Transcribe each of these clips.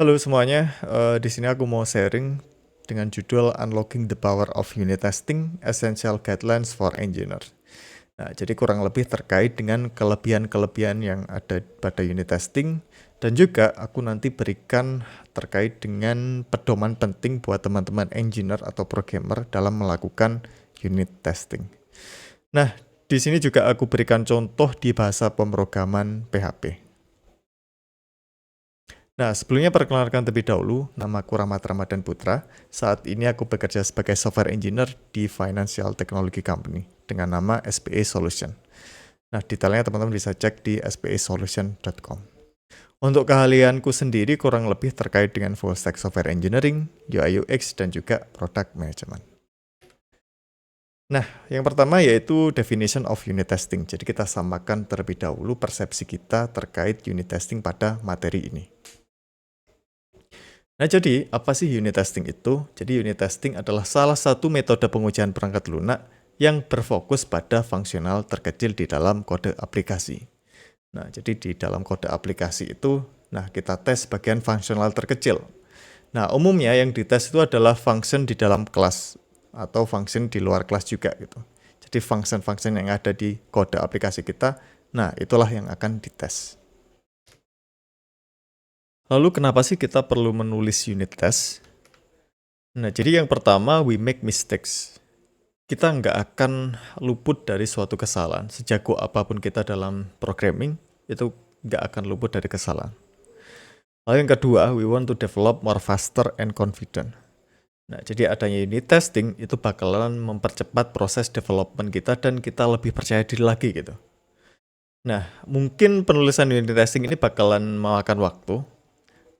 Halo semuanya, di sini aku mau sharing dengan judul Unlocking the Power of Unit Testing: Essential Guidelines for Engineer. Nah, jadi kurang lebih terkait dengan kelebihan-kelebihan yang ada pada unit testing, dan juga aku nanti berikan terkait dengan pedoman penting buat teman-teman engineer atau programmer dalam melakukan unit testing. Nah, di sini juga aku berikan contoh di bahasa pemrograman PHP. Nah, sebelumnya perkenalkan terlebih dahulu, nama aku Rahmat Ramadan Putra. Saat ini aku bekerja sebagai software engineer di Financial Technology Company dengan nama SPA Solution. Nah, detailnya teman-teman bisa cek di spasolution.com. Untuk keahlianku sendiri kurang lebih terkait dengan full stack software engineering, UI UX, dan juga product management. Nah, yang pertama yaitu definition of unit testing. Jadi kita samakan terlebih dahulu persepsi kita terkait unit testing pada materi ini. Nah, jadi apa sih unit testing itu? Jadi unit testing adalah salah satu metode pengujian perangkat lunak yang berfokus pada fungsional terkecil di dalam kode aplikasi. Nah, jadi di dalam kode aplikasi itu, kita tes bagian fungsional terkecil. Nah, umumnya yang dites itu adalah function di dalam kelas atau function di luar kelas juga gitu. Jadi function-function yang ada di kode aplikasi kita, nah itulah yang akan dites. Lalu kenapa sih kita perlu menulis unit test? Nah, jadi yang pertama, we make mistakes. Kita nggak akan luput dari suatu kesalahan. Sejago apapun kita dalam programming, itu nggak akan luput dari kesalahan. Lalu yang kedua, we want to develop more faster and confident. Nah, jadi adanya unit testing itu bakalan mempercepat proses development kita dan kita lebih percaya diri lagi gitu. Nah, mungkin penulisan unit testing ini bakalan memakan waktu,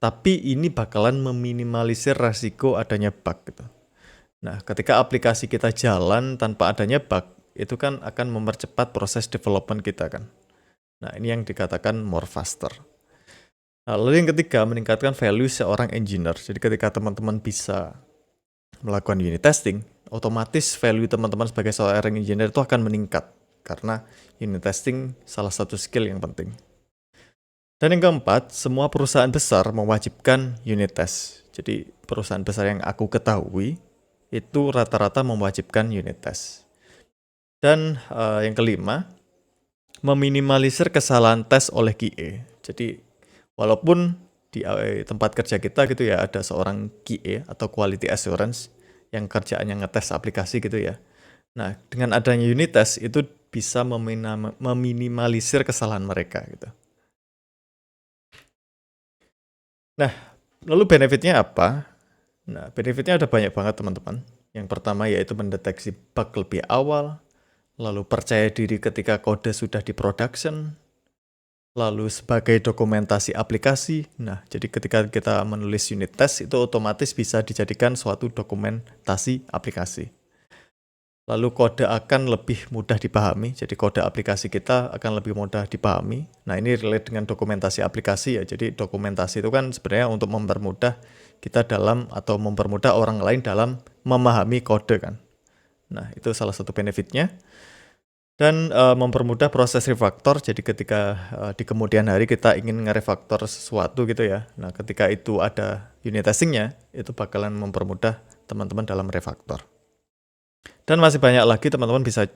tapi ini bakalan meminimalisir resiko adanya bug gitu. Nah, ketika aplikasi kita jalan tanpa adanya bug, itu kan akan mempercepat proses development kita kan. Nah, ini yang dikatakan more faster. Nah, lalu yang ketiga, meningkatkan value seorang engineer. Jadi ketika teman-teman bisa melakukan unit testing, otomatis value teman-teman sebagai seorang engineer itu akan meningkat. Karena unit testing salah satu skill yang penting. Dan yang keempat, semua perusahaan besar mewajibkan unit test. Jadi perusahaan besar yang aku ketahui, itu rata-rata mewajibkan unit test. Dan yang kelima, meminimalisir kesalahan tes oleh QA. Jadi walaupun di tempat kerja kita gitu ya ada seorang QA atau quality assurance yang kerjaannya ngetes aplikasi gitu ya. Nah, dengan adanya unit test itu bisa meminimalisir kesalahan mereka gitu. Nah, lalu benefitnya apa? Nah, benefitnya ada banyak banget teman-teman. Yang pertama yaitu mendeteksi bug lebih awal, lalu percaya diri ketika kode sudah di production, lalu sebagai dokumentasi aplikasi. Nah, jadi ketika kita menulis unit test itu otomatis bisa dijadikan suatu dokumentasi aplikasi. Lalu kode akan lebih mudah dipahami, jadi kode aplikasi kita akan lebih mudah dipahami. Nah, ini relate dengan dokumentasi aplikasi ya. Jadi dokumentasi itu kan sebenarnya untuk mempermudah kita dalam atau mempermudah orang lain dalam memahami kode kan. Nah, itu salah satu benefitnya. Dan mempermudah proses refaktor, jadi ketika di kemudian hari kita ingin nge-refaktor sesuatu gitu ya. Nah, ketika itu ada unit testingnya, itu bakalan mempermudah teman-teman dalam refaktor. Dan masih banyak lagi teman-teman bisa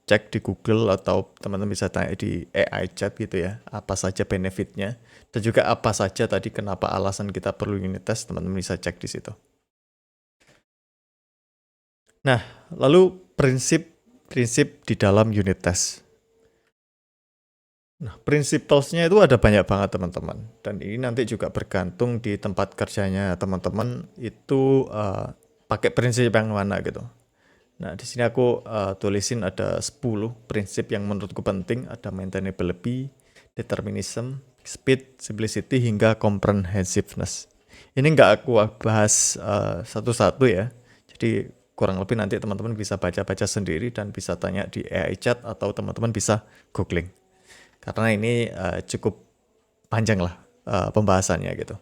cek di Google atau teman-teman bisa tanya di AI chat gitu ya, apa saja benefitnya dan juga apa saja tadi kenapa alasan kita perlu unit test, teman-teman bisa cek di situ. Nah, lalu prinsip di dalam unit test. Nah, principles-nya itu ada banyak banget teman-teman, dan ini nanti juga bergantung di tempat kerjanya teman-teman itu pakai prinsip yang mana gitu. Nah, di sini aku tulisin ada 10 prinsip yang menurutku penting, ada maintainability, determinism, speed, simplicity, hingga comprehensiveness. Ini nggak aku bahas satu-satu ya, jadi kurang lebih nanti teman-teman bisa baca-baca sendiri dan bisa tanya di AI chat atau teman-teman bisa googling. Karena ini cukup panjang lah pembahasannya gitu.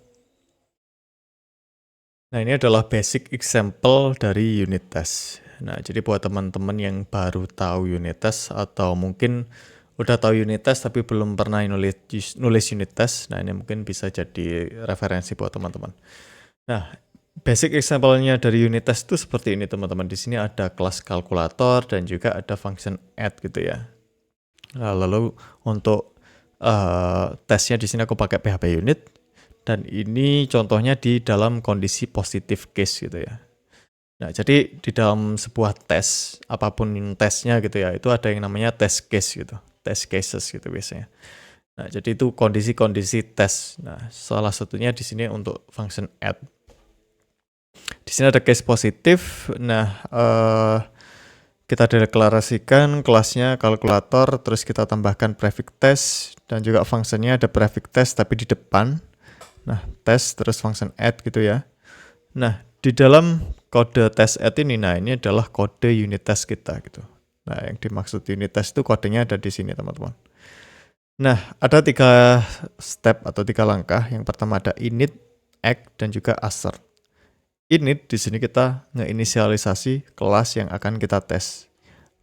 Nah, ini adalah basic example dari unit test. Nah, jadi buat teman-teman yang baru tahu unit test atau mungkin udah tahu unit test tapi belum pernah nulis unit test, nah ini mungkin bisa jadi referensi buat teman-teman. Nah, basic example-nya dari unit test itu seperti ini teman-teman. Di sini ada kelas kalkulator dan juga ada function add gitu ya. Nah, lalu untuk tesnya di sini aku pakai PHP unit dan ini contohnya di dalam kondisi positive case gitu ya. Nah, jadi di dalam sebuah tes, apapun tesnya gitu ya, itu ada yang namanya test case gitu, test cases gitu biasanya. Nah, jadi itu kondisi-kondisi tes. Nah, salah satunya di sini untuk function add. Di sini ada case positif. Nah, kita deklarasikan kelasnya kalkulator, terus kita tambahkan prefix test dan juga fungsinya ada prefix test tapi di depan. Nah, tes terus function add gitu ya. Nah, di dalam kode test add ini, nah ini adalah kode unit test kita gitu. Nah, yang dimaksud unit test itu kodenya ada di sini teman-teman. Nah, ada 3 step atau 3 langkah. Yang pertama ada init, add, dan juga assert. Init di sini kita ngeinisialisasi kelas yang akan kita tes.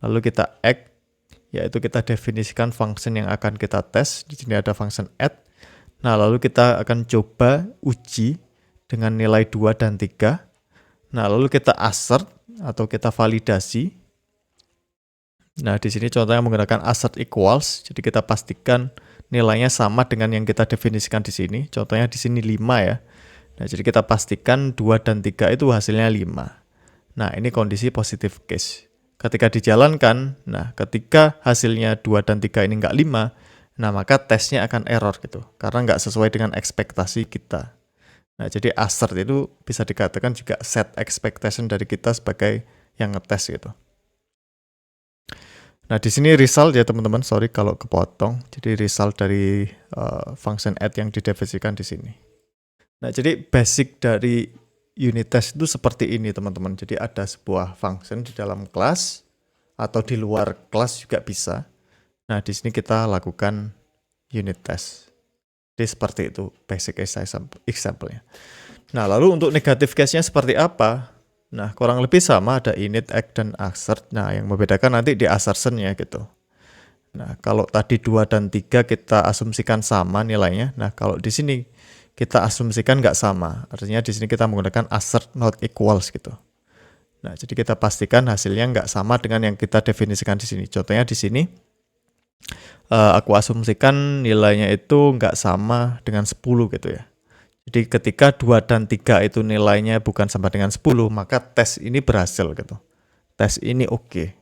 Lalu kita add, yaitu kita definisikan function yang akan kita tes. Di sini ada function add. Nah, lalu kita akan coba uji dengan nilai 2 dan 3. Nah, lalu kita assert atau kita validasi. Nah, di sini contohnya menggunakan assert equals. Jadi kita pastikan nilainya sama dengan yang kita definisikan di sini. Contohnya di sini 5 ya. Nah, jadi kita pastikan 2 dan 3 itu hasilnya 5. Nah, ini kondisi positive case. Ketika dijalankan, nah ketika hasilnya 2 dan 3 ini nggak 5, nah maka tesnya akan error gitu. Karena nggak sesuai dengan ekspektasi kita. Nah, jadi assert itu bisa dikatakan juga set expectation dari kita sebagai yang ngetes gitu. Nah, di sini result ya teman-teman, sorry kalau kepotong. Jadi result dari function add yang didefinisikan di sini. Nah, jadi basic dari unit test itu seperti ini teman-teman. Jadi ada sebuah function di dalam kelas atau di luar kelas juga bisa. Nah, di sini kita lakukan unit test. Jadi seperti itu basic example-nya. Nah, lalu untuk negative case-nya seperti apa? Nah, kurang lebih sama, ada init, add, dan assert. Nah, yang membedakan nanti di assertion-nya gitu. Nah, kalau tadi 2 dan 3 kita asumsikan sama nilainya. Nah, kalau di sini kita asumsikan nggak sama. Artinya di sini kita menggunakan assert not equals gitu. Nah, jadi kita pastikan hasilnya nggak sama dengan yang kita definisikan di sini. Contohnya di sini, aku asumsikan nilainya itu nggak sama dengan 10 gitu ya. Jadi ketika 2 dan 3 itu nilainya bukan sama dengan 10, maka tes ini berhasil gitu. Tes ini oke.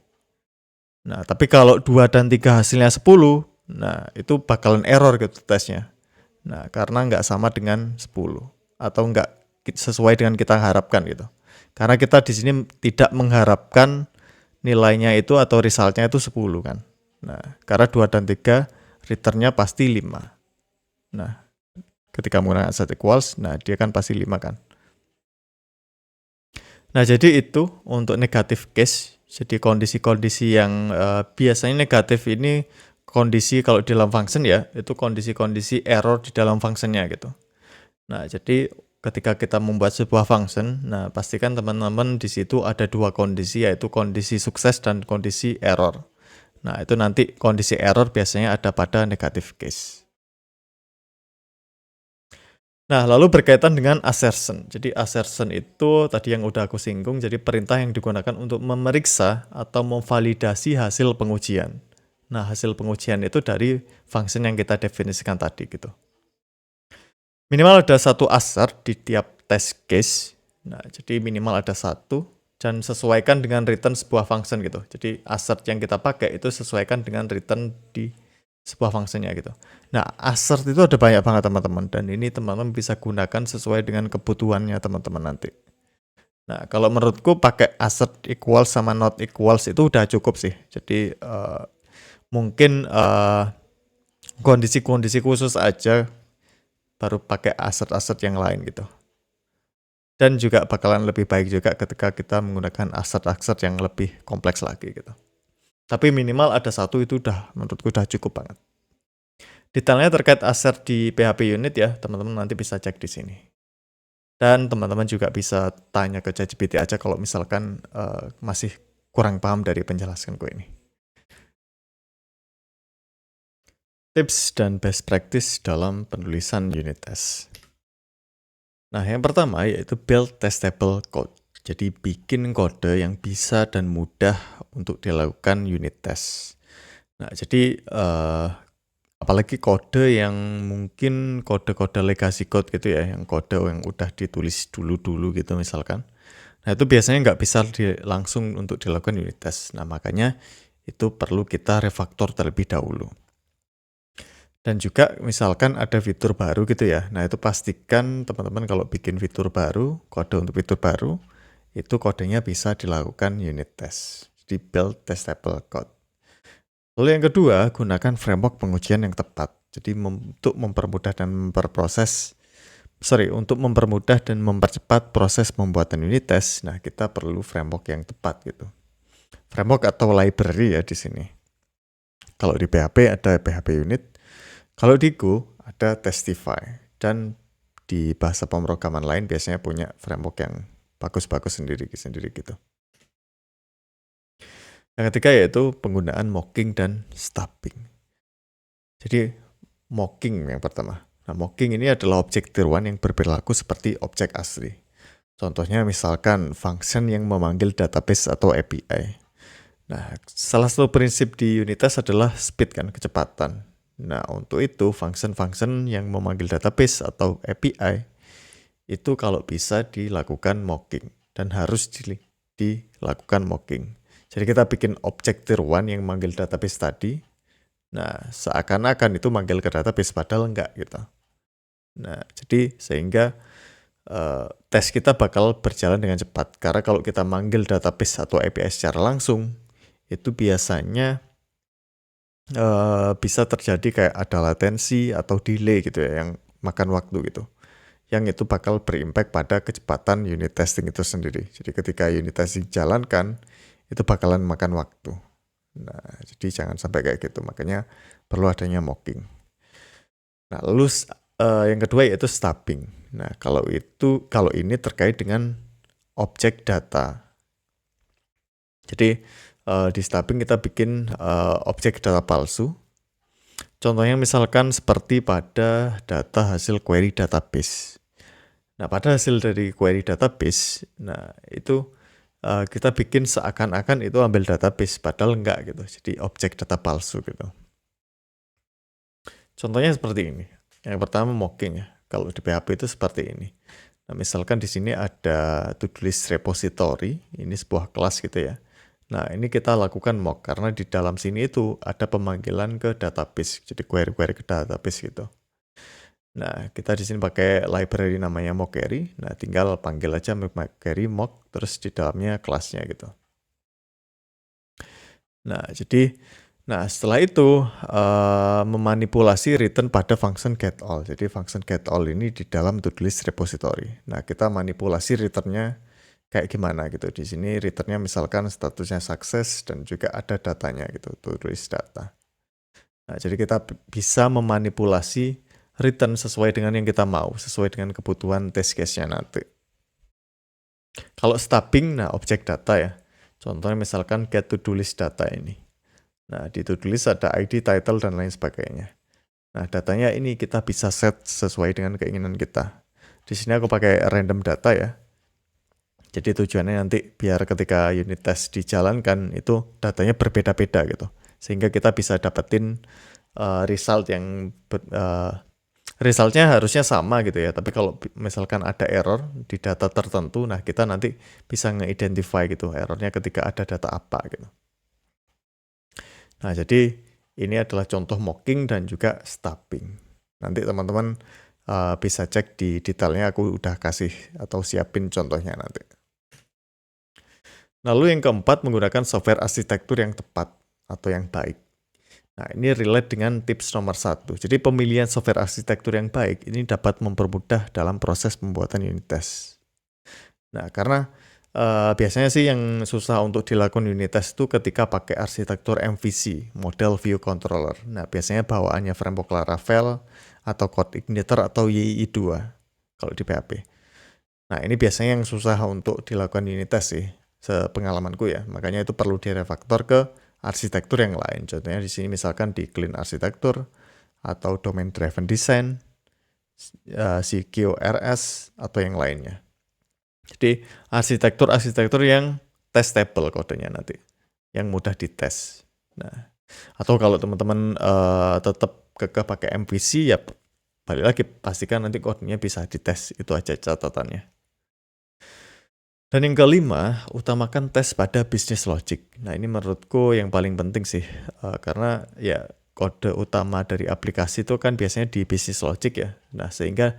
Nah, tapi kalau 2 dan 3 hasilnya 10, nah itu bakalan error gitu tesnya. Nah, karena nggak sama dengan 10 atau nggak sesuai dengan kita harapkan gitu. Karena kita di sini tidak mengharapkan nilainya itu atau resultnya itu 10 kan. Nah, karena 2 dan 3 returnnya pasti 5. Nah, ketika menggunakan set equals, nah dia kan pasti 5 kan. Nah, jadi itu untuk negative case. Jadi kondisi-kondisi yang biasanya negatif ini kondisi kalau di dalam function ya, itu kondisi-kondisi error di dalam functionnya gitu. Nah, jadi ketika kita membuat sebuah function, nah pastikan teman-teman di situ ada 2 kondisi, yaitu kondisi sukses dan kondisi error. Nah, itu nanti kondisi error biasanya ada pada negative case. Nah, lalu berkaitan dengan assertion. Jadi assertion itu tadi yang udah aku singgung, jadi perintah yang digunakan untuk memeriksa atau memvalidasi hasil pengujian. Nah, hasil pengujian itu dari function yang kita definisikan tadi gitu. Minimal ada 1 assert di tiap test case. Nah, jadi minimal ada 1 dan sesuaikan dengan return sebuah function gitu. Jadi assert yang kita pakai itu sesuaikan dengan return di sebuah fungsinya gitu. Nah, assert itu ada banyak banget teman-teman, dan ini teman-teman bisa gunakan sesuai dengan kebutuhannya teman-teman nanti. Nah, kalau menurutku pakai assert equals sama not equals itu udah cukup sih. Jadi mungkin kondisi-kondisi khusus aja baru pakai assert-assert yang lain gitu. Dan juga bakalan lebih baik juga ketika kita menggunakan assert-assert yang lebih kompleks lagi gitu. Tapi minimal ada 1 itu menurutku udah cukup banget. Detailnya terkait assert di PHP unit ya, teman-teman nanti bisa cek di sini. Dan teman-teman juga bisa tanya ke ChatGPT aja kalau misalkan masih kurang paham dari penjelasanku ini. Tips dan best practice dalam penulisan unit test. Nah, yang pertama yaitu build testable code. Jadi bikin kode yang bisa dan mudah untuk dilakukan unit test. Nah, jadi apalagi kode yang mungkin kode-kode legacy code gitu ya, yang kode yang udah ditulis dulu-dulu gitu misalkan. Nah, itu biasanya nggak bisa langsung untuk dilakukan unit test. Nah, makanya itu perlu kita refaktor terlebih dahulu. Dan juga misalkan ada fitur baru gitu ya. Nah, itu pastikan teman-teman kalau bikin fitur baru, kode untuk fitur baru, itu kodenya bisa dilakukan unit test. Jadi build testable code. Lalu yang kedua, gunakan framework pengujian yang tepat. Jadi untuk mempermudah dan mempermudah dan mempercepat proses pembuatan unit test, nah kita perlu framework yang tepat gitu. Framework atau library ya di sini. Kalau di PHP ada PHP unit, kalau di Go ada Testify, dan di bahasa pemrograman lain biasanya punya framework yang bagus-bagus sendiri gitu. Yang ketiga yaitu penggunaan mocking dan stubbing. Jadi mocking yang pertama. Nah, mocking ini adalah objek tiruan yang berperilaku seperti objek asli. Contohnya misalkan function yang memanggil database atau API. Nah, salah satu prinsip di unit test adalah speed kan, kecepatan. Nah, untuk itu function-function yang memanggil database atau API itu kalau bisa dilakukan mocking dan harus dilakukan mocking. Jadi kita bikin objek tier 1 yang manggil database tadi. Nah, seakan-akan itu manggil ke database padahal enggak gitu. Nah, jadi sehingga tes kita bakal berjalan dengan cepat. Karena kalau kita manggil database atau API secara langsung, itu biasanya bisa terjadi kayak ada latensi atau delay gitu ya, yang makan waktu gitu. Yang itu bakal berimpact pada kecepatan unit testing itu sendiri. Jadi ketika unit testing jalankan, itu bakalan makan waktu. Nah, jadi jangan sampai kayak gitu. Makanya perlu adanya mocking. Nah, lalu yang kedua yaitu stubbing. Nah, kalau ini terkait dengan objek data. Jadi di stubbing kita bikin objek data palsu. Contohnya misalkan seperti pada data hasil query database. Nah, pada hasil dari query database, nah itu kita bikin seakan-akan itu ambil database, padahal enggak gitu. Jadi objek data palsu gitu. Contohnya seperti ini. Yang pertama mocking ya. Kalau di PHP itu seperti ini. Nah, misalkan di sini ada to-do list repository, ini sebuah kelas gitu ya. Nah, ini kita lakukan mock karena di dalam sini itu ada pemanggilan ke database, jadi query-query ke database gitu. Nah, kita di sini pakai library namanya mockquery. Nah, tinggal panggil aja mockquery mock, terus di dalamnya kelasnya gitu. Nah, setelah itu memanipulasi return pada function getAll. Jadi function getAll ini di dalam to-do list repository. Nah, kita manipulasi returnnya kayak gimana gitu. Di sini returnnya misalkan statusnya sukses dan juga ada datanya gitu, to-do list data. Nah, jadi kita bisa memanipulasi return sesuai dengan yang kita mau, sesuai dengan kebutuhan test case-nya nanti. Kalau stubbing, nah objek data ya. Contohnya misalkan get to-do list data ini. Nah, di to-do list ada ID, title, dan lain sebagainya. Nah, datanya ini kita bisa set sesuai dengan keinginan kita. Di sini aku pakai random data ya. Jadi tujuannya nanti biar ketika unit test dijalankan itu datanya berbeda-beda gitu. Sehingga kita bisa dapetin result yang resultnya harusnya sama gitu ya. Tapi kalau misalkan ada error di data tertentu, nah kita nanti bisa nge-identify gitu errornya ketika ada data apa gitu. Nah, jadi ini adalah contoh mocking dan juga stubbing. Nanti teman-teman bisa cek di detailnya, aku udah kasih atau siapin contohnya nanti. Lalu yang keempat, menggunakan software arsitektur yang tepat atau yang baik. Nah, ini relate dengan tips nomor 1. Jadi pemilihan software arsitektur yang baik ini dapat mempermudah dalam proses pembuatan unit test. Nah, karena biasanya sih yang susah untuk dilakukan unit test itu ketika pakai arsitektur MVC, Model View Controller. Nah, biasanya bawaannya framework Laravel atau CodeIgniter atau YI2 kalau di PHP. Nah, ini biasanya yang susah untuk dilakukan unit test sih, sepengalamanku ya. Makanya itu perlu direfaktor ke arsitektur yang lain. Contohnya di sini misalkan di Clean Arsitektur atau domain driven design, CQRS, atau yang lainnya. Jadi arsitektur yang testable kodenya nanti, yang mudah dites. Nah, atau kalau teman-teman tetap kekeh pakai MVC, ya balik lagi pastikan nanti kodenya bisa dites, itu aja catatannya. Dan yang kelima, utamakan tes pada business logic. Nah, ini menurutku yang paling penting sih, karena ya kode utama dari aplikasi itu kan biasanya di business logic ya. Nah, sehingga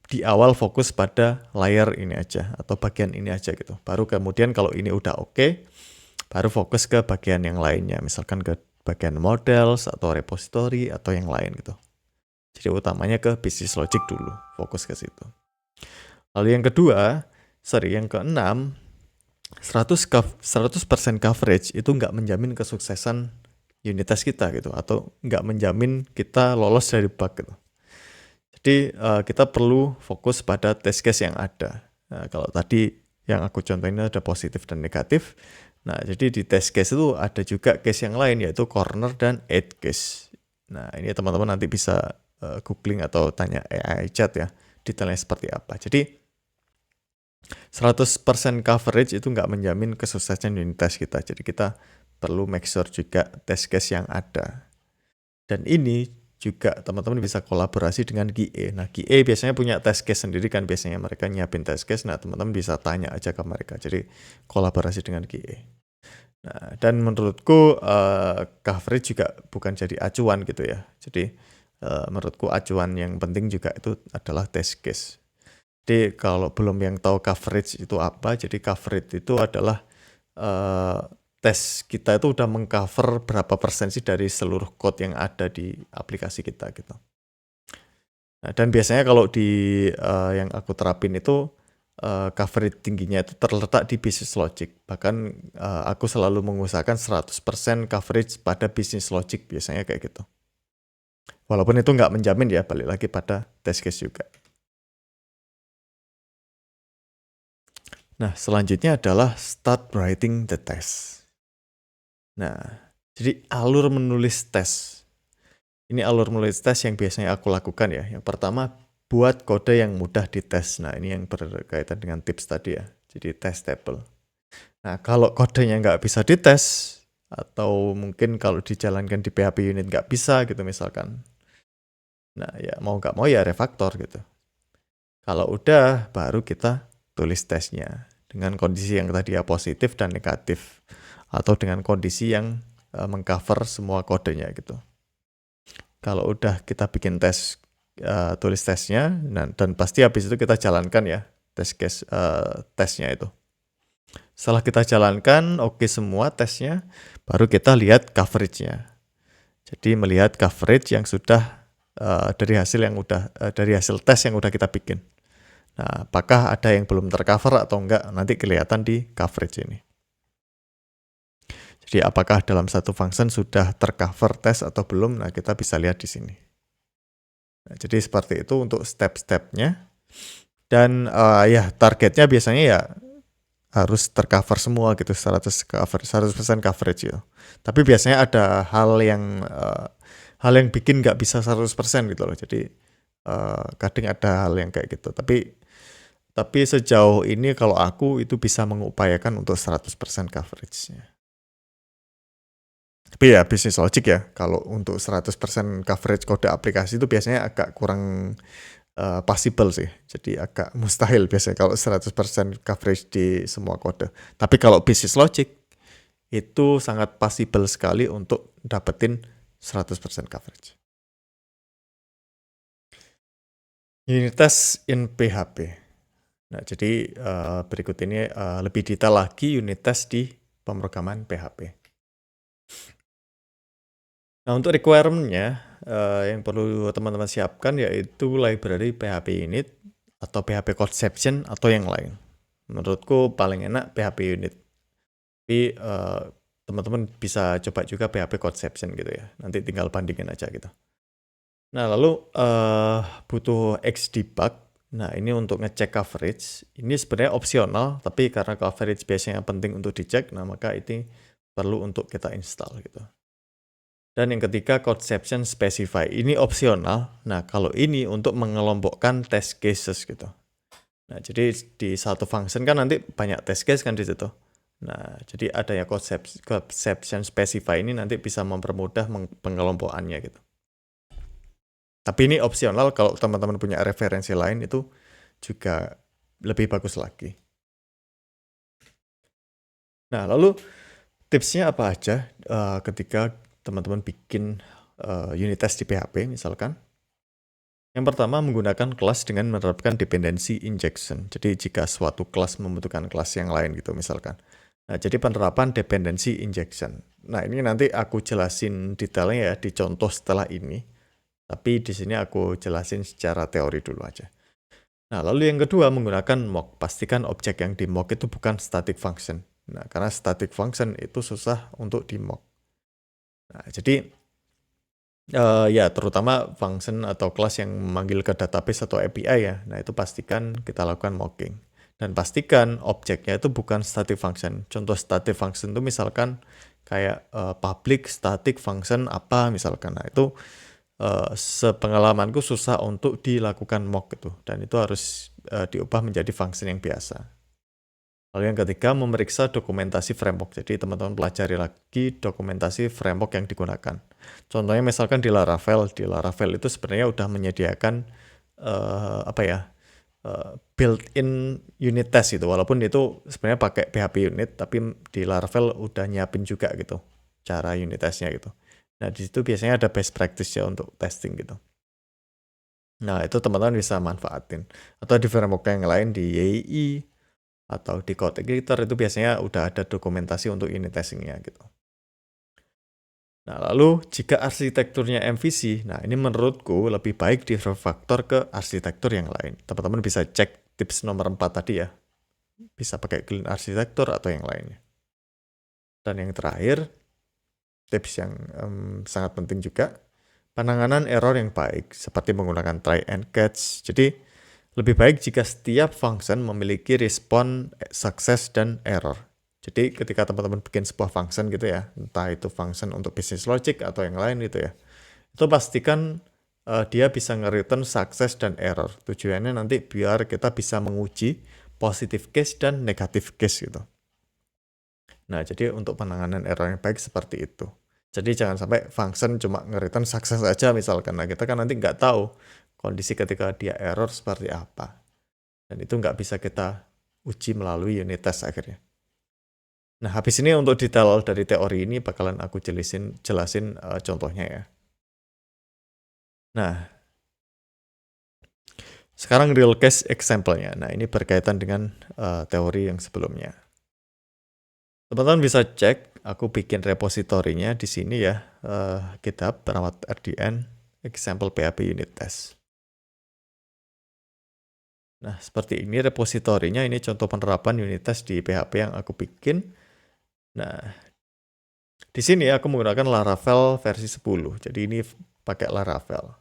di awal fokus pada layer ini aja atau bagian ini aja gitu. Baru kemudian kalau ini udah oke, baru fokus ke bagian yang lainnya, misalkan ke bagian models atau repository atau yang lain gitu. Jadi utamanya ke business logic dulu, fokus ke situ. Lalu yang keenam, 100% coverage itu nggak menjamin kesuksesan unit test kita gitu, atau nggak menjamin kita lolos dari bug gitu. Jadi kita perlu fokus pada test case yang ada. Nah, kalau tadi yang aku contohin ada positif dan negatif. Nah, jadi di test case itu ada juga case yang lain, yaitu corner dan edge case. Nah, ini teman-teman nanti bisa googling atau tanya AI chat ya, detailnya seperti apa. Jadi 100% coverage itu nggak menjamin kesuksesan unit test kita. Jadi kita perlu make sure juga test case yang ada. Dan ini juga teman-teman bisa kolaborasi dengan QA. Nah, QA biasanya punya test case sendiri kan, biasanya mereka nyiapin test case. Nah, teman-teman bisa tanya aja ke mereka. Jadi kolaborasi dengan QA. Nah, dan menurutku coverage juga bukan jadi acuan gitu ya. Jadi menurutku acuan yang penting juga itu adalah test case. Jadi kalau belum yang tahu coverage itu apa, jadi coverage itu adalah tes kita itu udah mengcover berapa persen sih dari seluruh code yang ada di aplikasi kita gitu. Nah, dan biasanya kalau di yang aku terapin itu coverage tingginya itu terletak di business logic. Bahkan aku selalu mengusahakan 100% coverage pada business logic biasanya kayak gitu. Walaupun itu nggak menjamin ya, balik lagi pada test case juga. Nah, selanjutnya adalah start writing the test. Nah, jadi alur menulis tes. Ini alur menulis tes yang biasanya aku lakukan ya. Yang pertama, buat kode yang mudah dites. Nah, ini yang berkaitan dengan tips tadi ya. Jadi testable. Nah, kalau kodenya nggak bisa dites, atau mungkin kalau dijalankan di PHP unit nggak bisa gitu misalkan. Nah, ya mau nggak mau ya refaktor gitu. Kalau udah, baru kita tulis tesnya. Dengan kondisi yang tadi ya positif dan negatif. Atau dengan kondisi yang mengcover semua kodenya gitu. Kalau udah kita bikin tes, tulis tesnya, dan pasti habis itu kita jalankan ya test case tesnya itu. Setelah kita jalankan oke semua tesnya, baru kita lihat coverage-nya. Jadi melihat coverage yang sudah dari hasil tes yang udah kita bikin. Nah, apakah ada yang belum tercover atau enggak, nanti kelihatan di coverage ini. Jadi apakah dalam satu function sudah tercover tes atau belum, nah kita bisa lihat di sini. Nah, jadi seperti itu untuk step-stepnya. Dan ya targetnya biasanya ya harus tercover semua gitu, 100% coverage gitu. Tapi biasanya ada hal yang bikin nggak bisa 100% gitu loh. Jadi kadang ada hal yang kayak gitu. Tapi sejauh ini kalau aku itu bisa mengupayakan untuk 100% coverage-nya. Tapi ya business logic ya, kalau untuk 100% coverage kode aplikasi itu biasanya agak kurang possible sih. Jadi agak mustahil biasanya kalau 100% coverage di semua kode. Tapi kalau business logic itu sangat possible sekali untuk dapetin 100% coverage. Unit test in PHP. Nah, jadi berikut ini lebih detail lagi unit test di pemrograman PHP. Nah, untuk requirement-nya yang perlu teman-teman siapkan yaitu library PHP unit atau PHP conception atau yang lain. Menurutku paling enak PHP unit. Tapi teman-teman bisa coba juga PHP conception gitu ya. Nanti tinggal bandingin aja gitu. Nah, lalu butuh Xdebug. Nah, ini untuk ngecek coverage. Ini sebenarnya opsional, tapi karena coverage biasanya penting untuk dicek, nah maka ini perlu untuk kita install gitu. Dan yang ketiga, conception specify. Ini opsional. Nah, kalau ini untuk mengelompokkan test cases gitu. Nah, jadi di satu function kan nanti banyak test case kan di situ. Nah, jadi adanya conception specify ini nanti bisa mempermudah pengelompokannya gitu. Tapi ini opsional, kalau teman-teman punya referensi lain itu juga lebih bagus lagi. Nah, lalu tipsnya apa aja ketika teman-teman bikin unit test di PHP misalkan? Yang pertama, menggunakan kelas dengan menerapkan dependency injection. Jadi jika suatu kelas membutuhkan kelas yang lain gitu misalkan. Nah, jadi penerapan dependency injection. Nah, ini nanti aku jelasin detailnya ya di contoh setelah ini. Tapi di sini aku jelasin secara teori dulu aja. Nah, lalu yang kedua, menggunakan mock. Pastikan objek yang di mock itu bukan static function. Nah, karena static function itu susah untuk di mock. Nah, jadi ya, terutama function atau kelas yang memanggil ke database atau API ya. Nah, itu pastikan kita lakukan mocking. Dan pastikan objeknya itu bukan static function. Contoh static function itu misalkan kayak public static function apa misalkan. Nah, itu sepengalamanku susah untuk dilakukan mock gitu. Dan itu harus diubah menjadi function yang biasa. Lalu yang ketiga, memeriksa dokumentasi framework. Jadi teman-teman pelajari lagi dokumentasi framework yang digunakan. Contohnya misalkan di Laravel. Di Laravel itu sebenarnya udah menyediakan built-in unit test gitu. Walaupun itu sebenarnya pakai PHP unit, tapi di Laravel udah nyiapin juga gitu cara unit testnya gitu. Nah, di situ biasanya ada best practice ya untuk testing gitu. Nah, itu teman-teman bisa manfaatin. Atau di framework yang lain, di YI, atau di code editor itu biasanya udah ada dokumentasi untuk unit testingnya gitu. Nah, lalu jika arsitekturnya MVC, nah ini menurutku lebih baik di refactor ke arsitektur yang lain. Teman-teman bisa cek tips nomor 4 tadi ya. Bisa pakai clean arsitektur atau yang lainnya. Dan yang terakhir, tips yang sangat penting juga, penanganan error yang baik, seperti menggunakan try and catch. Jadi, lebih baik jika setiap function memiliki respon, sukses, dan error. Jadi ketika teman-teman bikin sebuah function gitu ya, entah itu function untuk business logic atau yang lain gitu ya, itu pastikan dia bisa nge-return sukses dan error. Tujuannya nanti biar kita bisa menguji positive case dan negative case gitu. Nah, jadi untuk penanganan error yang baik seperti itu. Jadi jangan sampai function cuma nge-return sukses aja misalkan. Nah, kita kan nanti nggak tahu kondisi ketika dia error seperti apa. Dan itu nggak bisa kita uji melalui unit test akhirnya. Nah, habis ini untuk detail dari teori ini bakalan aku jelasin contohnya ya. Nah, sekarang real case example-nya. Nah, ini berkaitan dengan teori yang sebelumnya. Teman-teman bisa cek, aku bikin repositorinya di sini ya, GitHub perawat RDN example PHP unit test. Nah, seperti ini repositorinya, ini contoh penerapan unit test di PHP yang aku bikin. Nah, di sini aku menggunakan Laravel versi 10. Jadi ini pakai Laravel.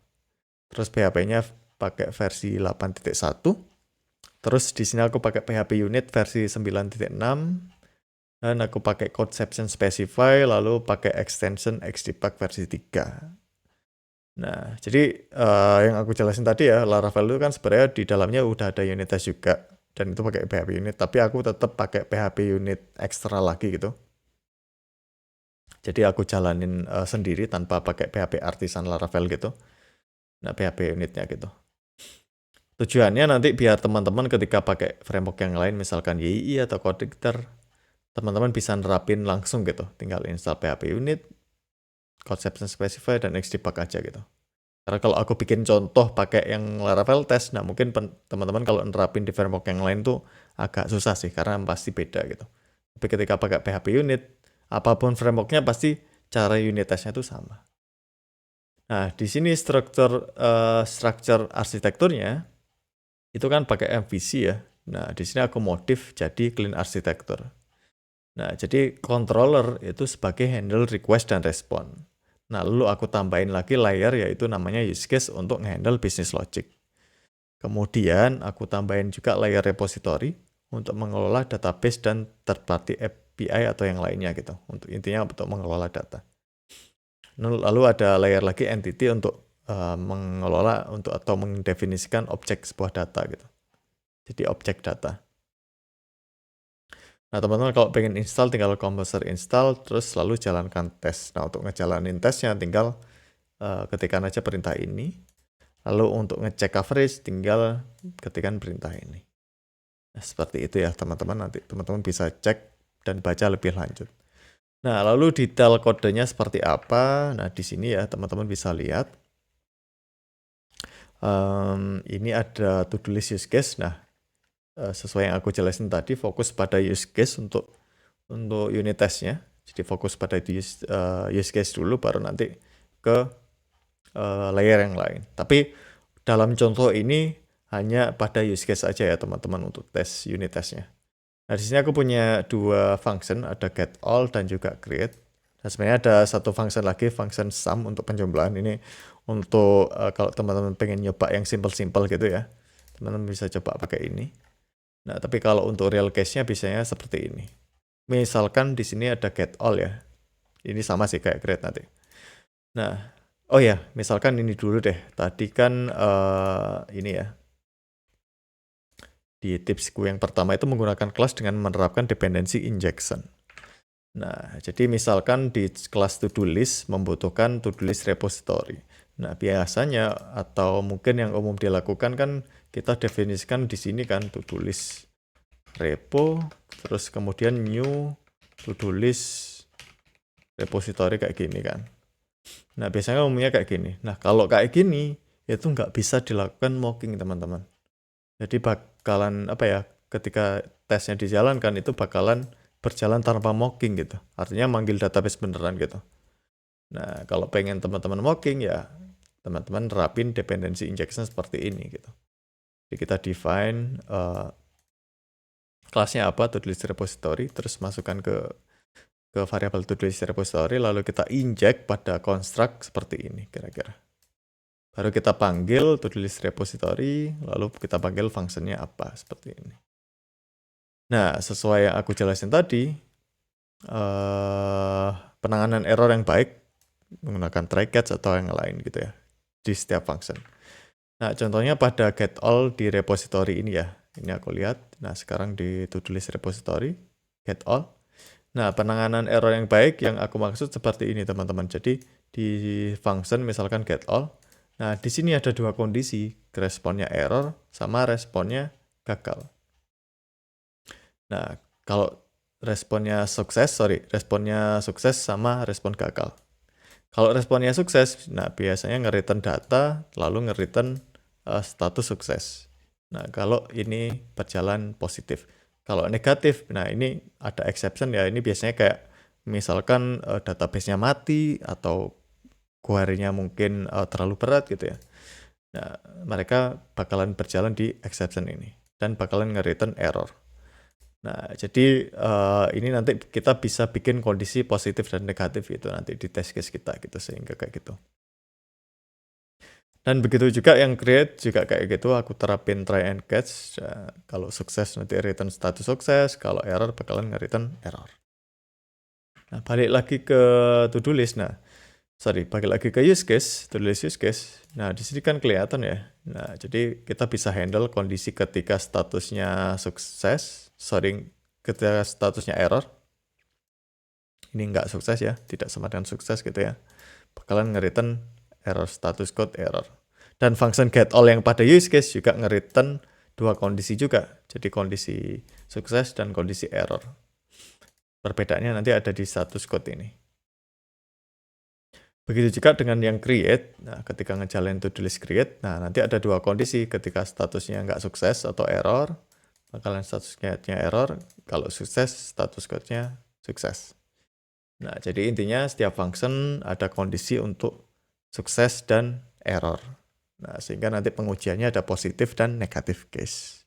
Terus PHP-nya pakai versi 8.1. Terus di sini aku pakai PHP unit versi 9.6. Dan aku pakai conception specify, lalu pakai extension xdebug versi 3. Nah, jadi yang aku jelasin tadi ya, Laravel itu kan sebenarnya di dalamnya udah ada unit test juga. Dan itu pakai PHP unit, tapi aku tetap pakai PHP unit ekstra lagi gitu. Jadi aku jalanin sendiri tanpa pakai PHP artisan Laravel gitu. Nah, PHP unitnya gitu. Tujuannya nanti biar teman-teman ketika pakai framework yang lain, misalkan YI atau code editor, teman-teman bisa nerapin langsung gitu. Tinggal install PHP unit, conception specify, dan xdebug aja gitu. Karena kalau aku bikin contoh pakai yang Laravel test, nah mungkin teman-teman kalau nerapin di framework yang lain tuh agak susah sih, karena pasti beda gitu. Tapi ketika pakai PHP unit, apapun frameworknya pasti cara unit testnya itu sama. Nah, di sini struktur arsitekturnya itu kan pakai MVC ya. Nah, di sini aku modif jadi clean arsitektur. Nah, jadi controller itu sebagai handle request dan respon. Nah, lalu aku tambahin lagi layer yaitu namanya use case untuk handle business logic. Kemudian aku tambahin juga layer repository untuk mengelola database dan third party API atau yang lainnya gitu. Untuk intinya untuk mengelola data. lalu ada layer lagi entity untuk mengelola atau mendefinisikan objek sebuah data gitu. Jadi objek data. Nah, teman-teman kalau pengen install tinggal Composer install terus lalu jalankan tes. Nah, untuk ngejalanin tesnya tinggal ketikkan aja perintah ini. Lalu untuk ngecek coverage tinggal ketikkan perintah ini. Nah, seperti itu ya teman-teman, nanti teman-teman bisa cek dan baca lebih lanjut. Nah, lalu detail kodenya seperti apa? Nah, di sini ya teman-teman bisa lihat. Ini ada to-do list use case. Nah, sesuai yang aku jelasin tadi, fokus pada use case untuk unit testnya. Jadi fokus pada use case dulu, baru nanti ke layer yang lain. Tapi dalam contoh ini hanya pada use case aja ya teman-teman untuk tes unit testnya. Nah, di sini aku punya dua function, ada get all dan juga create. Nah, sebenarnya ada satu function lagi, function sum untuk penjumlahan. Ini untuk kalau teman-teman pengen nyoba yang simple-simple gitu ya, teman-teman bisa coba pakai ini. Nah, tapi kalau untuk real case-nya biasanya seperti ini. Misalkan di sini ada get all ya. Ini sama sih kayak create nanti. Nah, oh ya, misalkan ini dulu deh. Tadi kan ini ya. Di tipsku yang pertama itu menggunakan kelas dengan menerapkan dependency injection. Nah, jadi misalkan di kelas to-do list membutuhkan to-do list repository. Nah, biasanya atau mungkin yang umum dilakukan kan kita definisikan di sini kan to-do list repo, terus kemudian new to-do list repository kayak gini kan. Nah, biasanya umumnya kayak gini. Nah, kalau kayak gini itu nggak bisa dilakukan mocking teman-teman. Jadi bakalan apa ya, ketika tesnya dijalankan itu bakalan berjalan tanpa mocking gitu. Artinya manggil database beneran gitu. Nah, kalau pengen teman-teman mocking ya teman-teman terapin dependency injection seperti ini gitu. Jadi kita define kelasnya apa, to-do list repository, terus masukkan ke variable to-do list repository, lalu kita inject pada construct seperti ini kira-kira. Baru kita panggil to-do list repository, lalu kita panggil fungsinya apa, seperti ini. Nah, sesuai yang aku jelasin tadi, penanganan error yang baik menggunakan try catch atau yang lain gitu ya, di setiap function. Nah, contohnya pada get all di repository ini ya. Ini aku lihat. Nah, sekarang di to-do list repository, get all. Nah, penanganan error yang baik yang aku maksud seperti ini, teman-teman. Jadi, di function misalkan get all. Nah, di sini ada dua kondisi, responnya error sama responnya gagal. Nah, kalau responnya sukses sama respon gagal. Kalau responnya sukses, nah biasanya nge-return data, lalu nge-return status sukses. Nah, kalau ini berjalan positif. Kalau negatif, nah ini ada exception ya, ini biasanya kayak misalkan database-nya mati, atau query-nya mungkin terlalu berat gitu ya. Nah, mereka bakalan berjalan di exception ini, dan bakalan nge-return error. Nah, jadi ini nanti kita bisa bikin kondisi positif dan negatif itu nanti di test case kita gitu, sehingga kayak gitu. Dan begitu juga yang create juga kayak gitu, aku terapin try and catch. Kalau sukses nanti return status sukses, kalau error bakalan nge-return error. Nah, balik lagi ke to-do list. Balik lagi ke use case, to-do list use case. Nah, di sini kan kelihatan ya. Nah, jadi kita bisa handle kondisi ketika statusnya sukses, ketika statusnya error. Ini nggak sukses ya, tidak sama dengan sukses gitu ya. Bakalan nge-return error, status code error. Dan function get all yang pada use case juga nge-return dua kondisi juga. Jadi kondisi sukses dan kondisi error. Perbedaannya nanti ada di status code ini. Begitu juga dengan yang create. Nah, ketika ngejalanin to-do list create, nah nanti ada dua kondisi. Ketika statusnya nggak sukses atau error, bakalan statusnya error. Kalau sukses, status code-nya sukses. Nah, jadi intinya setiap function ada kondisi untuk sukses dan error. Nah, sehingga nanti pengujiannya ada positif dan negatif case.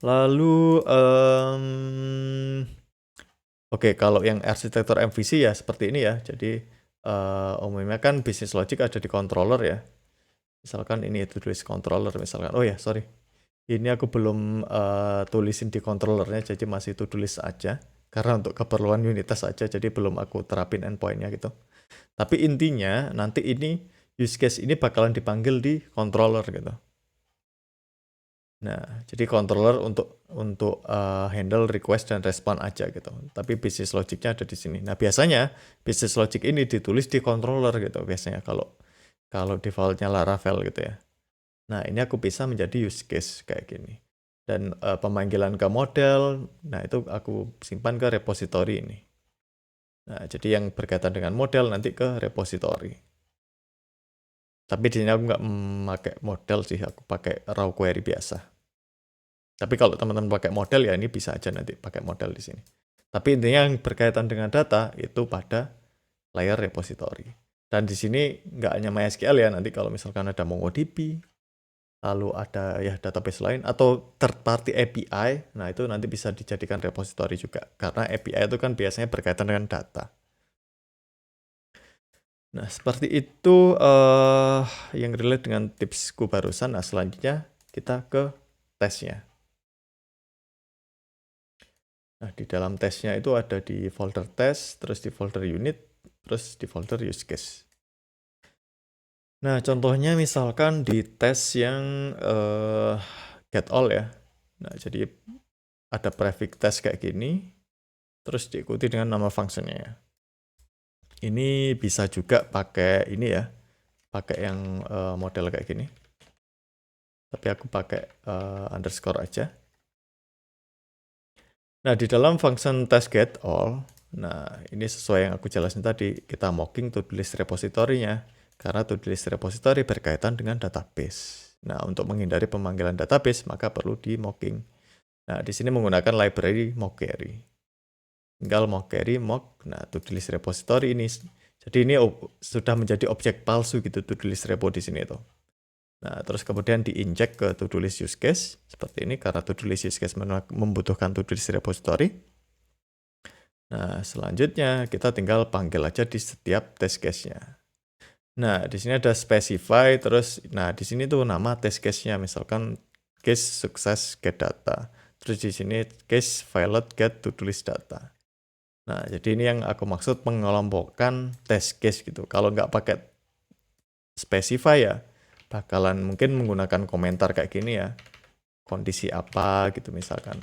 Lalu, oke, kalau yang arsitektur MVC ya seperti ini ya. Jadi, umumnya kan business logic ada di controller ya. Misalkan ini to-do list controller misalkan. Oh ya, sorry. Ini aku belum tulisin di controllernya, jadi masih to-do list aja. karena untuk keperluan unit test aja, jadi belum aku terapin endpoint-nya gitu. Tapi intinya nanti ini use case ini bakalan dipanggil di controller gitu. Nah, jadi controller untuk handle request dan respon aja gitu. Tapi business logic-nya ada di sini. Nah, biasanya business logic ini ditulis di controller gitu biasanya kalau default-nya Laravel gitu ya. Nah, ini aku bisa menjadi use case kayak gini. Dan pemanggilan ke model, nah itu aku simpan ke repository ini. Nah, jadi yang berkaitan dengan model nanti ke repository. Tapi di sini aku nggak memakai model sih, aku pakai raw query biasa. Tapi kalau teman-teman pakai model ya ini bisa aja nanti pakai model di sini. Tapi intinya yang berkaitan dengan data itu pada layer repository. Dan di sini nggak hanya MySQL ya, nanti kalau misalkan ada MongoDB, lalu ada ya database lain atau third party API, nah itu nanti bisa dijadikan repository juga. Karena API itu kan biasanya berkaitan dengan data. Nah, seperti itu yang relate dengan tipsku barusan. Nah, selanjutnya kita ke tesnya. Nah, di dalam tesnya itu ada di folder test, terus di folder unit, terus di folder use case. Nah, contohnya misalkan di tes yang get all ya. Nah, jadi ada prefix test kayak gini, terus diikuti dengan nama functionnya ya. Ini bisa juga pakai ini ya, pakai yang model kayak gini. Tapi aku pakai underscore aja. Nah, di dalam function test get all, nah ini sesuai yang aku jelasin tadi, kita mocking to-do list repository-nya. Karena to-do list repository berkaitan dengan database. Nah, untuk menghindari pemanggilan database, maka perlu di mocking. Nah, di sini menggunakan library mockquery. Tinggal mockquery mock, nah to-do list repository ini. Jadi ini sudah menjadi objek palsu gitu to-do list repo di sini tuh. Nah, terus kemudian diinjek ke to-do list use case seperti ini karena to-do list use case membutuhkan to-do list repository. Nah, selanjutnya kita tinggal panggil aja di setiap test case-nya. Nah, di sini ada specify terus nah di sini tuh nama test case-nya misalkan case sukses get data. Terus di sini case failed get to-do list data. Nah, jadi ini yang aku maksud mengelompokkan test case gitu. Kalau nggak pakai specify ya bakalan mungkin menggunakan komentar kayak gini ya, kondisi apa gitu misalkan,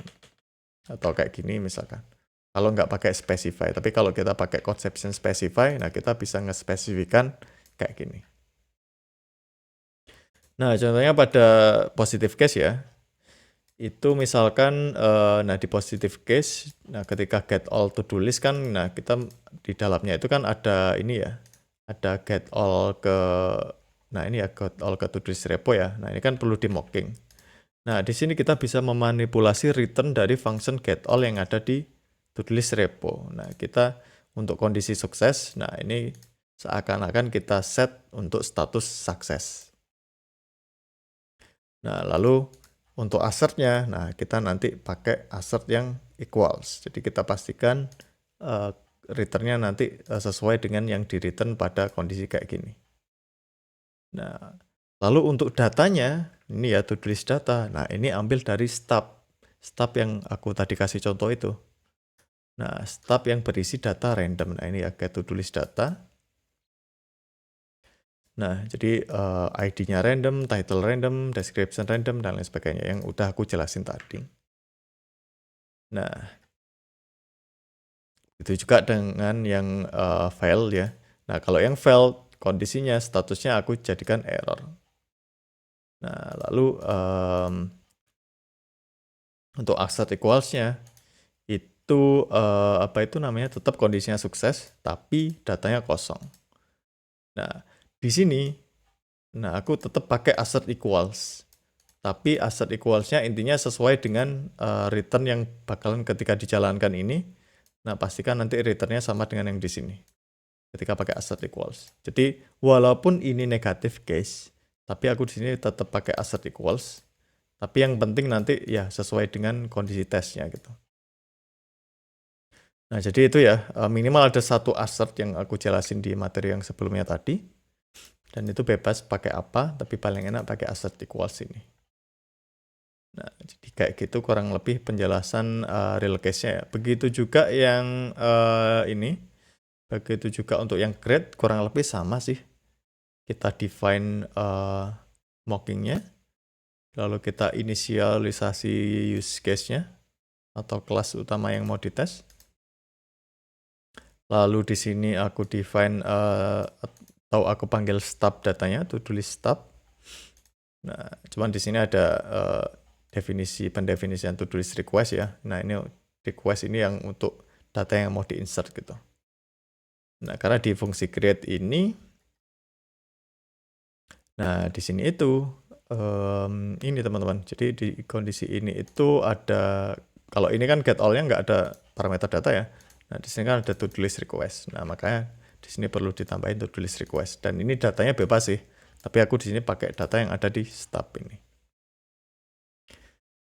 atau kayak gini misalkan. Kalau nggak pakai specify, tapi kalau kita pakai conception specify, nah kita bisa nge-spesifikan kayak gini. Nah, contohnya pada positive case ya, itu misalkan, nah di positive case, nah ketika get all to do list kan, nah kita di dalamnya itu kan ada ini ya, ada get all ke nah ini ya get all ke to do list repo ya. Nah, ini kan perlu di mocking. Nah, di sini kita bisa memanipulasi return dari function get all yang ada di to do list repo. Nah, kita untuk kondisi sukses, nah ini seakan-akan kita set untuk status sukses. Nah, lalu untuk assertnya, nah kita nanti pakai assert yang equals. Jadi kita pastikan returnnya nanti sesuai dengan yang di return pada kondisi kayak gini. Nah, lalu untuk datanya, ini ya to-do list data. Nah, ini ambil dari stub. Stub yang aku tadi kasih contoh itu. Nah, stub yang berisi data random. Nah, ini ya get to-do list data. Nah, jadi ID-nya random, title random, description random, dan lain sebagainya yang udah aku jelasin tadi. Nah, itu juga dengan yang fail ya. Nah, kalau yang fail, kondisinya, statusnya aku jadikan error. Nah, lalu untuk assert equals-nya, itu apa itu namanya tetap kondisinya sukses, tapi datanya kosong. Nah, di sini, nah aku tetap pakai assert equals. Tapi assert equals-nya intinya sesuai dengan return yang bakalan ketika dijalankan ini. Nah, pastikan nanti return-nya sama dengan yang di sini. Ketika pakai assert equals. Jadi, walaupun ini negatif case, tapi aku di sini tetap pakai assert equals. Tapi yang penting nanti ya sesuai dengan kondisi tesnya gitu. Nah, jadi itu ya, minimal ada satu assert yang aku jelasin di materi yang sebelumnya tadi. Dan itu bebas pakai apa, tapi paling enak pakai assert equals ini. Nah, jadi kayak gitu kurang lebih penjelasan real case-nya ya. Begitu juga yang ini, begitu juga untuk yang grade kurang lebih sama sih. Kita define mocking-nya, lalu kita inisialisasi use case-nya atau kelas utama yang mau dites. Lalu di sini aku define atau aku panggil stub datanya, to-do list stub. Nah, cuman di sini ada pendefinisian to-do list request ya. Nah, ini request ini yang untuk data yang mau di-insert gitu. Nah, karena di fungsi create ini, nah di sini itu ini teman-teman. Jadi di kondisi ini itu ada, kalau ini kan get all-nya nggak ada parameter data ya. Nah, di sini kan ada to-do list request. Nah, makanya di sini perlu ditambahin to-do list request. Dan ini datanya bebas sih. Tapi aku di sini pakai data yang ada di stub ini.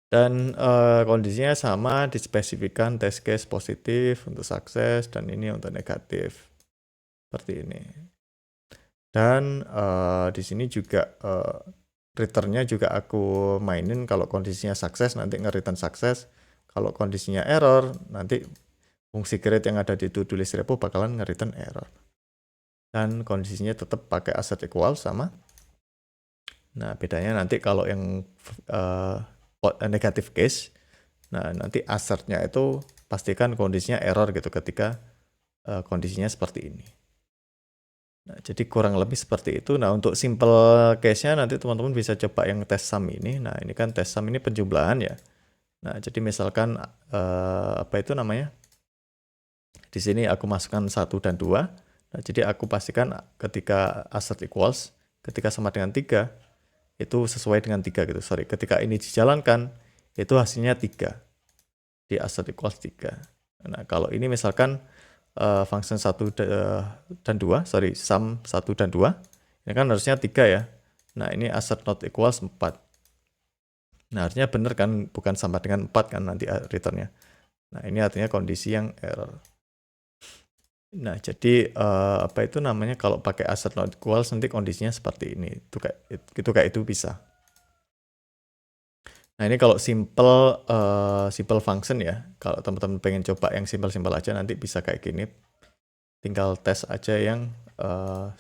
Dan kondisinya sama, dispesifikan test case positif untuk sukses dan ini untuk negatif. Seperti ini. Dan di sini juga return-nya juga aku mainin kalau kondisinya sukses nanti nge-return sukses. Kalau kondisinya error nanti fungsi create yang ada di to-do list repo bakalan nge-return error. Dan kondisinya tetap pakai asset equal sama. Nah, bedanya nanti kalau yang negative case, nah nanti assertnya itu pastikan kondisinya error gitu ketika kondisinya seperti ini. Nah, jadi kurang lebih seperti itu. Nah, untuk simple case-nya nanti teman-teman bisa coba yang test sum ini. Nah, ini kan test sum ini penjumlahan ya. Nah, jadi misalkan apa itu namanya? Di sini aku masukkan 1 dan 2. Nah, jadi aku pastikan ketika assert equals, ketika sama dengan 3, itu sesuai dengan 3 gitu. Sorry, ketika ini dijalankan, itu hasilnya 3. Di assert equals 3. Nah, kalau ini misalkan function 1 dan 2, sorry, sum 1 dan 2, ini kan harusnya 3 ya. Nah, ini assert not equals 4. Nah, artinya benar kan, bukan sama dengan 4 kan nanti returnnya. Nah, ini artinya kondisi yang error. Nah, jadi apa itu namanya, kalau pakai assert not equals nanti kondisinya seperti ini. Itu kayak itu bisa. Nah, ini kalau simple function ya. Kalau teman-teman pengen coba yang simple-simple aja nanti bisa kayak gini. Tinggal tes aja yang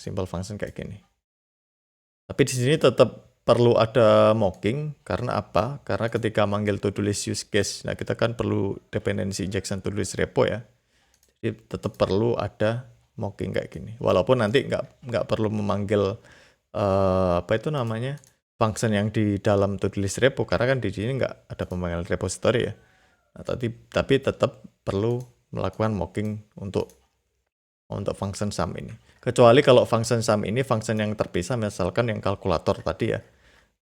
simple function kayak gini. Tapi di sini tetap perlu ada mocking. Karena apa? Karena ketika manggil to-do list use case, nah kita kan perlu dependency injection to-do list repo ya. Jadi tetap perlu ada mocking kayak gini. Walaupun nanti nggak perlu memanggil apa itu namanya, function yang di dalam to-do list repo, karena kan di sini nggak ada pemanggilan repository ya. Nah, tapi tetap perlu melakukan mocking untuk function sum ini. Kecuali kalau function sum ini function yang terpisah, misalkan yang kalkulator tadi ya.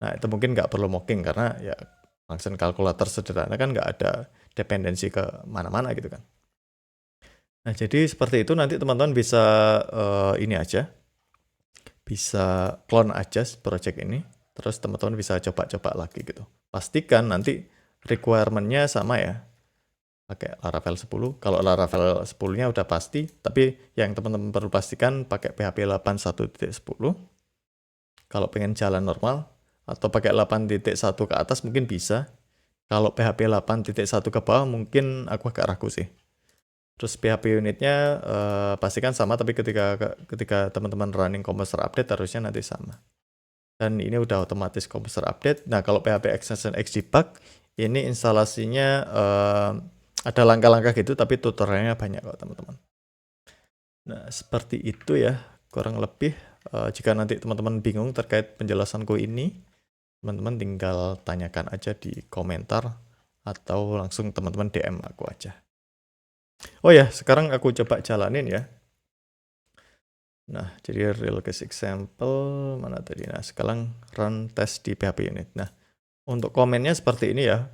Nah, itu mungkin nggak perlu mocking karena ya function kalkulator sederhana kan nggak ada dependensi ke mana-mana gitu kan. Nah, jadi seperti itu nanti teman-teman bisa ini aja. Bisa clone aja project ini. Terus teman-teman bisa coba-coba lagi gitu. Pastikan nanti requirement-nya sama ya. Pakai Laravel 10. Kalau Laravel 10-nya udah pasti, tapi yang teman-teman perlu pastikan pakai PHP 8.1.10. Kalau pengen jalan normal, atau pakai 8.1 ke atas mungkin bisa. Kalau PHP 8.1 ke bawah mungkin aku agak ragu sih. Terus PHP unitnya pastikan sama, tapi ketika teman-teman running Composer update harusnya nanti sama. Dan ini udah otomatis Composer update. Nah, kalau PHP extension Xdebug, ini instalasinya ada langkah-langkah gitu, tapi tutorialnya banyak kok teman-teman. Nah, seperti itu ya, kurang lebih. Jika nanti teman-teman bingung terkait penjelasanku ini, teman-teman tinggal tanyakan aja di komentar, atau langsung teman-teman DM aku aja. Oh ya, sekarang aku coba jalanin ya. Nah, jadi real case example, mana tadi? Nah, sekarang run test di PHP unit. Nah, untuk komennya seperti ini ya.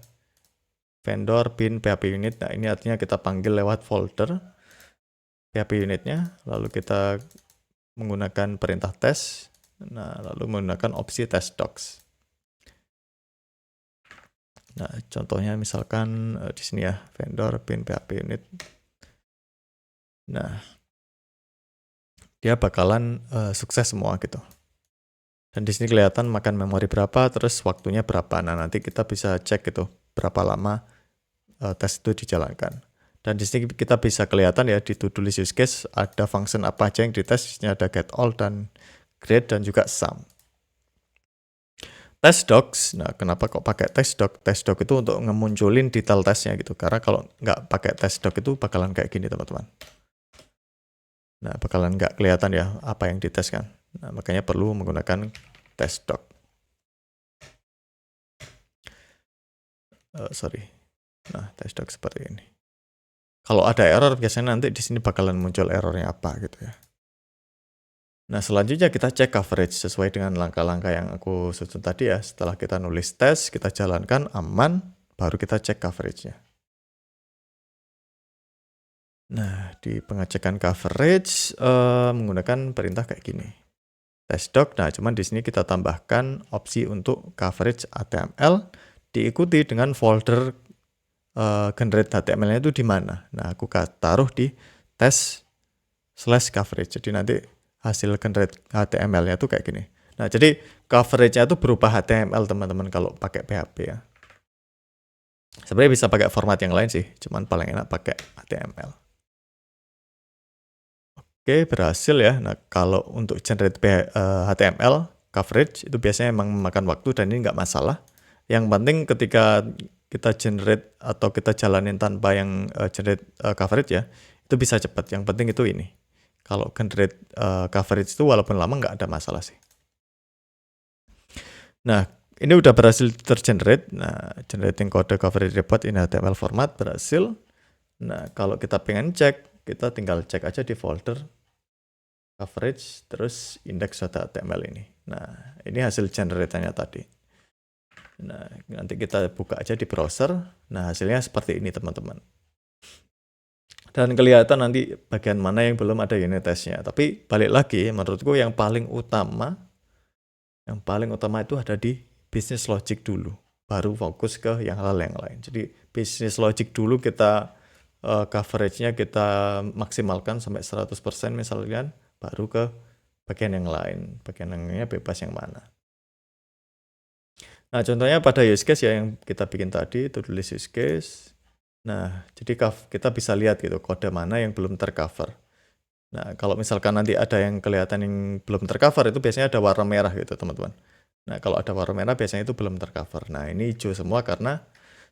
Vendor bin PHP unit. Nah, ini artinya kita panggil lewat folder PHP unitnya, lalu kita menggunakan perintah test, nah lalu menggunakan opsi test docs. Nah, contohnya misalkan di sini ya, vendor bin PHP unit. Nah, dia bakalan sukses semua gitu. Dan di sini kelihatan makan memori berapa, terus waktunya berapa. Nah, nanti kita bisa cek gitu berapa lama tes itu dijalankan. Dan di sini kita bisa kelihatan ya di to-do list use case ada function apa aja yang dites. Di sini ada get all dan grade dan juga sum. Test docs, nah kenapa kok pakai test doc? Test doc itu untuk ngemunculin detail tesnya gitu. Karena kalau nggak pakai test doc itu bakalan kayak gini teman-teman. Nah bakalan nggak kelihatan ya apa yang dites kan. Nah makanya perlu menggunakan test doc. Nah test doc seperti ini. Kalau ada error biasanya nanti di sini bakalan muncul errornya apa gitu ya. Nah selanjutnya kita cek coverage sesuai dengan langkah-langkah yang aku susun tadi ya. Setelah kita nulis tes, kita jalankan aman, baru kita cek coveragenya. Nah di pengecekan coverage menggunakan perintah kayak gini. Test doc, nah cuman di sini kita tambahkan opsi untuk coverage HTML diikuti dengan folder generate HTML-nya itu di mana. Nah aku taruh di test/coverage. Jadi nanti hasil generate HTML-nya itu kayak gini. Nah, jadi coverage-nya itu berupa HTML, teman-teman, kalau pakai PHP ya. Sebenarnya bisa pakai format yang lain sih, cuman paling enak pakai HTML. Oke, berhasil ya. Nah, kalau untuk generate HTML coverage itu biasanya emang memakan waktu dan ini nggak masalah. Yang penting ketika kita generate atau kita jalanin tanpa yang generate coverage ya, itu bisa cepat. Yang penting itu ini. Kalau generate coverage itu walaupun lama nggak ada masalah sih. Nah, ini udah berhasil tergenerate. Nah, generating kode coverage report in HTML format berhasil. Nah, kalau kita pengen cek, kita tinggal cek aja di folder coverage, terus index.html ini. Nah, ini hasil generate-nya tadi. Nah, nanti kita buka aja di browser. Nah, hasilnya seperti ini, teman-teman. Dan kelihatan nanti bagian mana yang belum ada unit testnya. Tapi balik lagi, menurutku yang paling utama itu ada di business logic dulu. Baru fokus ke yang hal yang lain. Jadi business logic dulu kita coverage-nya kita maksimalkan sampai 100% misalnya, baru ke bagian yang lain. Bagian yang bebas yang mana. Nah, contohnya pada use case ya yang kita bikin tadi, to-do list use case. Nah, jadi kita bisa lihat gitu kode mana yang belum tercover. Nah, kalau misalkan nanti ada yang kelihatan yang belum tercover itu biasanya ada warna merah gitu, teman-teman. Nah, kalau ada warna merah biasanya itu belum tercover. Nah, ini hijau semua karena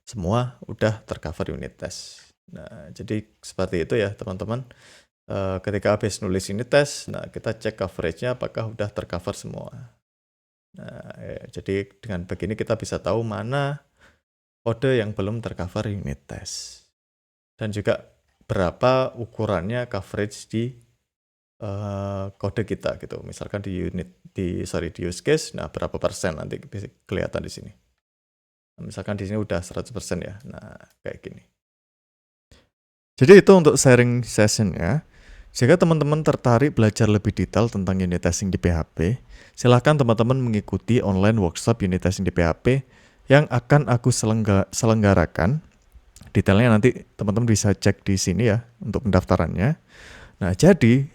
semua udah tercover unit test. Nah, jadi seperti itu ya, teman-teman. Ketika habis nulis unit test, nah kita cek coverage-nya apakah udah tercover semua. Nah, jadi dengan begini kita bisa tahu mana kode yang belum tercover unit test. Dan juga berapa ukurannya coverage di kode kita gitu. Misalkan di use case, nah berapa persen nanti bisa kelihatan di sini. Misalkan di sini udah 100% ya. Nah, kayak gini. Jadi itu untuk sharing session ya. Jika teman-teman tertarik belajar lebih detail tentang unit testing di PHP, silakan teman-teman mengikuti online workshop unit testing di PHP yang akan aku selenggarakan. Detailnya nanti teman-teman bisa cek di sini ya untuk pendaftarannya. Nah, jadi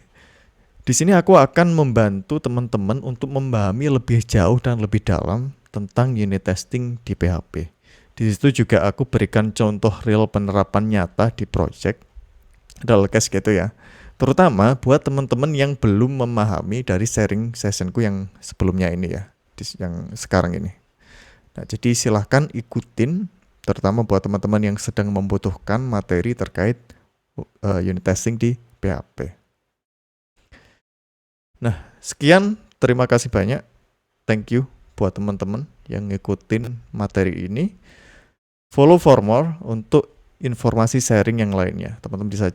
di sini aku akan membantu teman-teman untuk memahami lebih jauh dan lebih dalam tentang unit testing di PHP. Di situ juga aku berikan contoh real penerapan nyata di project, real case gitu ya. Terutama buat teman-teman yang belum memahami dari sharing sessionku yang sebelumnya ini ya, yang sekarang ini. Nah, jadi silahkan ikutin, terutama buat teman-teman yang sedang membutuhkan materi terkait unit testing di PHP. Nah, sekian, terima kasih banyak. Thank you buat teman-teman yang ngikutin materi ini. Follow for more untuk informasi sharing yang lainnya. Teman-teman bisa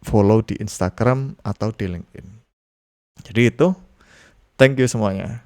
follow di Instagram atau di LinkedIn. Jadi itu, thank you semuanya.